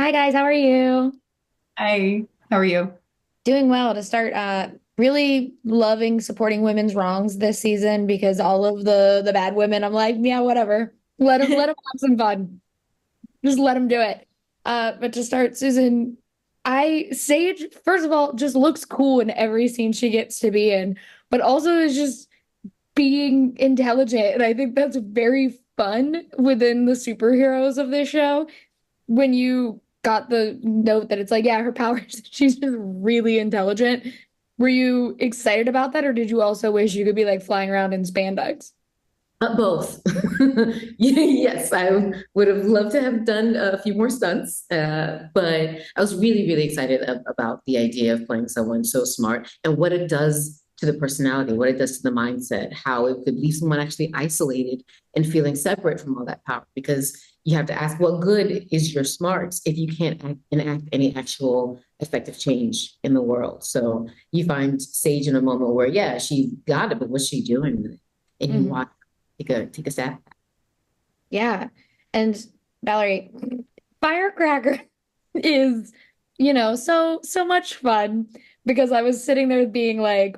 Hi guys, how are you? Hi, how are you? Doing well to start really loving supporting women's wrongs this season because all of the bad women, I'm like, yeah, whatever. Let them have some fun. Just let them do it. But to start, Susan, I Sage, first of all, just looks cool in every scene she gets to be in, but also is just being intelligent. And I think that's very fun within the superheroes of this show when you got the note that it's like, yeah, her powers, she's just really intelligent. Were you excited about that, or did you also wish you could be like flying around in spandex? Both. Yes, I would have loved to have done a few more stunts, but I was really, really excited about the idea of playing someone so smart and what it does to the personality, what it does to the mindset, how it could leave someone actually isolated and feeling separate from all that power. Because you have to ask, what good is your smarts if you can't enact any actual effective change in the world? So you find Sage in a moment where, yeah, she got it, but what's she doing with it? And you Mhm. watch take a stab. Yeah. And Valerie, Firecracker is, so much fun because I was sitting there being like,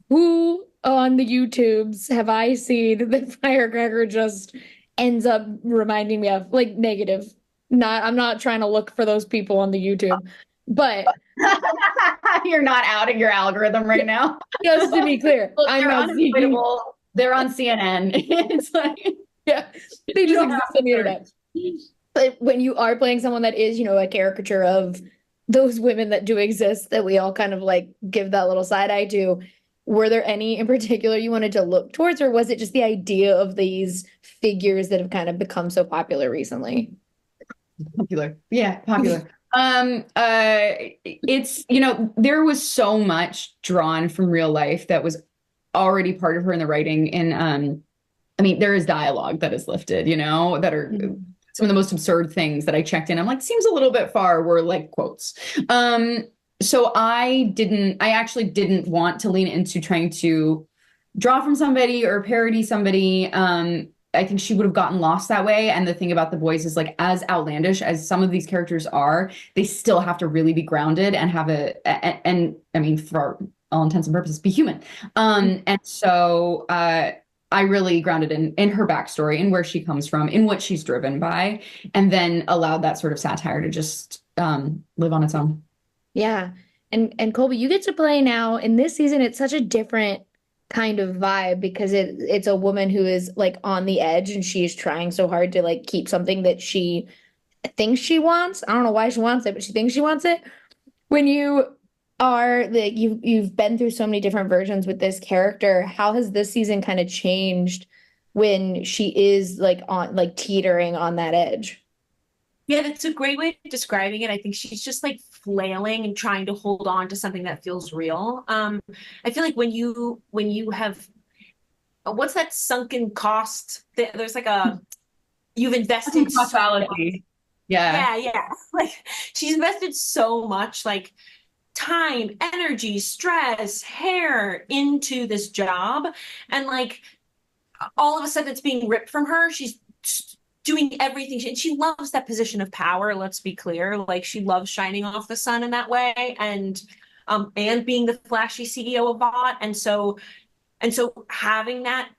who on the YouTubes have I seen that Firecracker just ends up reminding me of? Like negative. I'm not trying to look for those people on the YouTube, but You're not out of your algorithm right now. just to be clear, Look, I'm they're not seeking. unavoidable. They're on CNN. It's like Yeah, they you just don't exist have on to the search. internet. But when you are playing someone that is, a caricature of those women that do exist that we all kind of like give that little side eye to, were there any in particular you wanted to look towards, or was it just the idea of these figures that have kind of become so popular recently? Popular. Yeah, popular. It's, there was so much drawn from real life that was already part of her in the writing. And I mean, there is dialogue that is lifted, that are Mhm. some of the most absurd things that I checked in. I'm like, seems a little bit far, were like quotes. So I actually didn't want to lean into trying to draw from somebody or parody somebody. I think she would have gotten lost that way. And the thing about the boys is like, as outlandish as some of these characters are, they still have to really be grounded and have and I mean, for all intents and purposes, be human. And so, I really grounded in her backstory, in where she comes from, in what she's driven by, and then allowed that sort of satire to just live on its own. Yeah. And Colby, you get to play now in this season. It's such a different kind of vibe because it's a woman who is like on the edge and she's trying so hard to like keep something that she thinks she wants. I don't know why she wants it, but she thinks she wants it. When you are like you've been through so many different versions with this character, how has this season kind of changed when she is like on like teetering on that edge? Yeah, that's a great way of describing it. I think she's just like flailing and trying to hold on to something that feels real. I feel like when you have what's that sunken cost? There's like a you've invested so much. Pathology. Yeah. Yeah, yeah. Like she's invested so much like time, energy, stress, hair into this job, and like all of a sudden it's being ripped from her. She's doing everything. And she loves that position of power. Let's be clear. Like she loves shining off the sun in that way, and being the flashy CEO of Vought. And so having that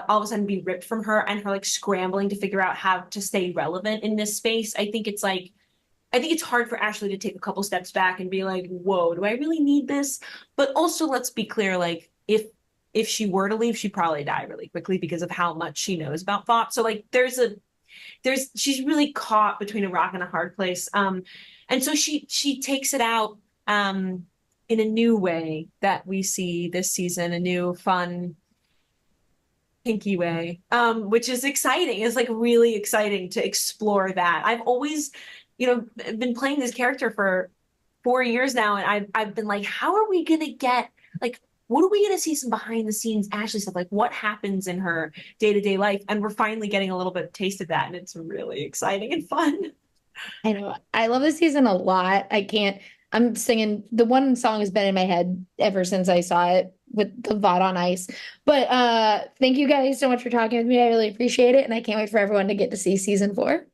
all of a sudden be ripped from her, and her like scrambling to figure out how to stay relevant in this space. I think it's hard for Ashley to take a couple steps back and be like, whoa, do I really need this? But also, let's be clear, like, if she were to leave, she'd probably die really quickly because of how much she knows about thought. So like there's she's really caught between a rock and a hard place. And so she takes it out in a new way that we see this season, a new fun pinky way, which is exciting. It's like really exciting to explore that. I've always, been playing this character for 4 years now, and I've been like, how are we gonna get like what are we gonna see some behind the scenes Ashley stuff? Like what happens in her day-to-day life? And we're finally getting a little bit of taste of that, and it's really exciting and fun. I know. I love this season a lot. I can't. I'm singing the one song has been in my head ever since I saw it with the VOD on ice. But thank you guys so much for talking with me. I really appreciate it, and I can't wait for everyone to get to see season 4.